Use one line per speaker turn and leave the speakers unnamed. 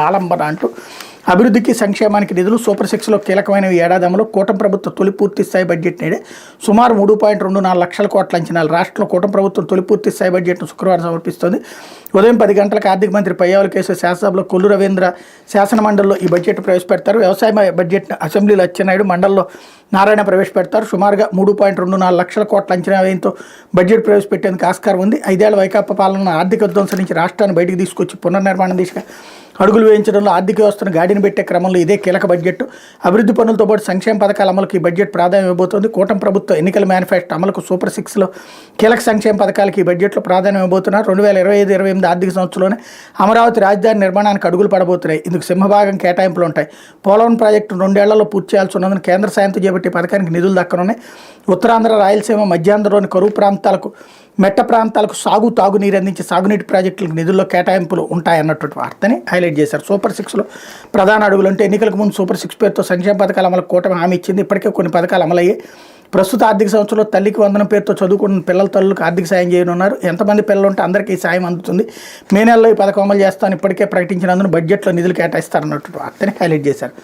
ఆలంబన అంటూ అభివృద్ధికి సంక్షేమానికి నిధులు సూపర్ సిక్స్లో కీలకమైనవి. ఏడాది అమలు కూటమి ప్రభుత్వ తొలి పూర్తి స్థాయి బడ్జెట్ నేడే సుమారు 3.24 లక్షల కోట్ల అంచనాలు. రాష్ట్రంలో కూటమి ప్రభుత్వం తొలి పూర్తి స్థాయి బడ్జెట్ను శుక్రవారం సమర్పిస్తోంది. ఉదయం 10 గంటలకు ఆర్థిక మంత్రి పయ్యావుల కేశవ్ శాసనసభలో కొల్లు రవీంద్ర శాసనమండలిలో ఈ బడ్జెట్ ప్రవేశపెడతారు. వ్యవసాయ బడ్జెట్ను అసెంబ్లీలో అచ్చెన్నాయుడు, మండలిలో నారాయణ ప్రవేశపెడతారు. సుమారుగా 3.24 లక్షల కోట్ల అంచనా వ్యయంతో బడ్జెట్ ప్రవేశపెట్టేందుకు ఆస్కారం ఉంది. 5 ఏళ్ల వైకాపా పాలన ఆర్థిక విధ్వంసం నుంచి రాష్ట్రాన్ని బయటికి తీసుకొచ్చి పునర్నిర్మాణం దిశగా అడుగులు వేయించడంలో ఆర్థిక వ్యవస్థను గాడిని పెట్టే క్రమంలో ఇదే కీలక బడ్జెట్. అభివృద్ధి పనులతో పాటు సంక్షేమ పథకాల అమలుకు ఈ బడ్జెట్ ప్రాధాన్యం ఇవ్వబోతోంది. కూటమి ప్రభుత్వ ఎన్నికల మేనిఫెస్టో అమలుకు సూపర్ సిక్స్లో కీలక సంక్షేమ పథకాలకు ఈ బడ్జెట్లో ప్రాధాన్యం ఇవ్వబోతున్నారు. 2025-28 ఆర్థిక సంవత్సరంలోనే అమరావతి రాజధాని నిర్మాణానికి అడుగులు పడబోతున్నాయి. ఇందుకు సింహభాగం కేటాయింపులు ఉంటాయి. పోలవరం ప్రాజెక్టు 2 ఏళ్లలో పూర్తి చేయాల్సి ఉన్నందున కేంద్ర సాయంతో చేపట్టే పథకానికి నిధులు దక్కనున్నాయి. ఉత్తరాంధ్ర, రాయలసీమ, మధ్యాంధ్రలోని కరువు ప్రాంతాలకు, మెట్ట ప్రాంతాలకు తాగునీరు అందించే సాగునీటి ప్రాజెక్టులకు నిధుల్లో కేటాయింపులు ఉంటాయన్నటువంటి వార్తని హైలైట్ చేశారు. సూపర్ సిక్స్లో ప్రధాన అడుగులు అంటే ఎన్నికలకు ముందు సూపర్ సిక్స్ పేరుతో సంక్షేమ పథకాల అమలు కూటమి హామీ ఇచ్చింది. ఇప్పటికే కొన్ని పథకాలు అమలయ్యాయి. ప్రస్తుత ఆర్థిక సంవత్సరంలో తల్లికి వందనం పేరుతో చదువుకున్న పిల్లల తల్లులకు ఆర్థిక సాయం చేయనున్నారు. ఎంతమంది పిల్లలు ఉంటే అందరికీ సాయం అందుతుంది. మే నెలలో ఈ పథకం అమలు చేస్తాను ఇప్పటికే ప్రకటించినందున బడ్జెట్లో నిధులు కేటాయిస్తారన్నటువంటి వార్తని హైలైట్ చేశారు.